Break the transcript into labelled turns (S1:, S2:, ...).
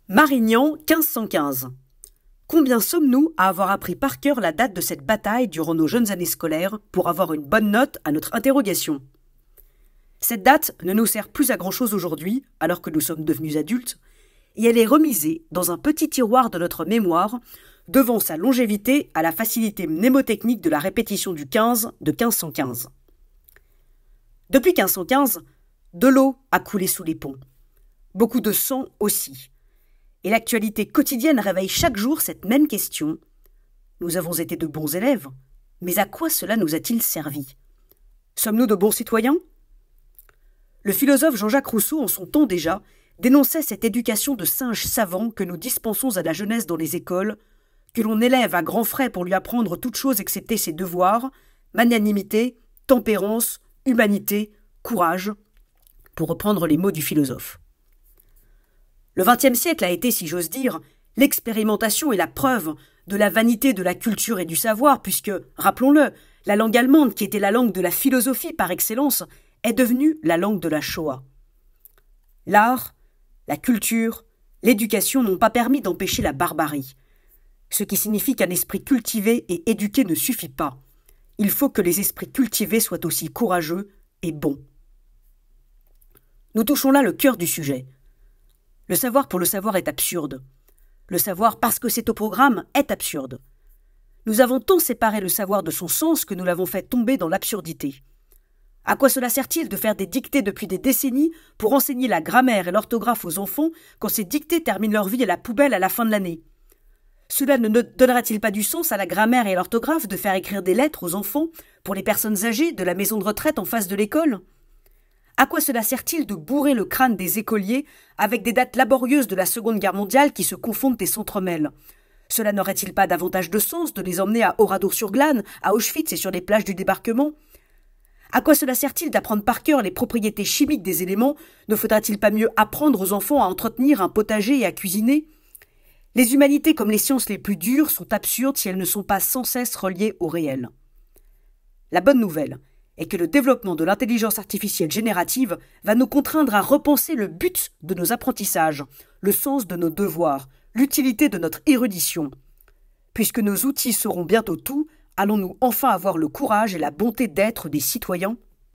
S1: Marignan 1515. Combien sommes-nous à avoir appris par cœur la date de cette bataille durant nos jeunes années scolaires pour avoir une bonne note à notre interrogation? Cette date ne nous sert plus à grand-chose aujourd'hui, alors que nous sommes devenus adultes, et elle est remisée dans un petit tiroir de notre mémoire, devant sa longévité à la facilité mnémotechnique de la répétition du 15 de 1515. Depuis 1515, de l'eau a coulé sous les ponts. Beaucoup de sang aussi. Et l'actualité quotidienne réveille chaque jour cette même question. Nous avons été de bons élèves, mais à quoi cela nous a-t-il servi? Sommes-nous de bons citoyens? Le philosophe Jean-Jacques Rousseau, en son temps déjà, dénonçait cette éducation de singes savants que nous dispensons à la jeunesse dans les écoles, que l'on élève à grands frais pour lui apprendre toute chose excepté ses devoirs, magnanimité, tempérance, humanité, courage, pour reprendre les mots du philosophe. Le XXe siècle a été, si j'ose dire, l'expérimentation et la preuve de la vanité de la culture et du savoir, puisque, rappelons-le, la langue allemande, qui était la langue de la philosophie par excellence, est devenue la langue de la Shoah. L'art, la culture, l'éducation n'ont pas permis d'empêcher la barbarie, ce qui signifie qu'un esprit cultivé et éduqué ne suffit pas. Il faut que les esprits cultivés soient aussi courageux et bons. Nous touchons là le cœur du sujet. Le savoir pour le savoir est absurde. Le savoir parce que c'est au programme est absurde. Nous avons tant séparé le savoir de son sens que nous l'avons fait tomber dans l'absurdité. À quoi cela sert-il de faire des dictées depuis des décennies pour enseigner la grammaire et l'orthographe aux enfants quand ces dictées terminent leur vie à la poubelle à la fin de l'année? Cela ne donnerait-il pas du sens à la grammaire et à l'orthographe de faire écrire des lettres aux enfants pour les personnes âgées de la maison de retraite en face de l'école? À quoi cela sert-il de bourrer le crâne des écoliers avec des dates laborieuses de la Seconde Guerre mondiale qui se confondent et s'entremêlent? Cela n'aurait-il pas davantage de sens de les emmener à Oradour-sur-Glane, à Auschwitz et sur les plages du débarquement? À quoi cela sert-il d'apprendre par cœur les propriétés chimiques des éléments? Ne faudrait-il pas mieux apprendre aux enfants à entretenir un potager et à cuisiner? Les humanités comme les sciences les plus dures sont absurdes si elles ne sont pas sans cesse reliées au réel. La bonne nouvelle est que le développement de l'intelligence artificielle générative va nous contraindre à repenser le but de nos apprentissages, le sens de nos devoirs, l'utilité de notre érudition. Puisque nos outils sauront bientôt tout, allons-nous enfin avoir le courage et la bonté d'être des citoyens ?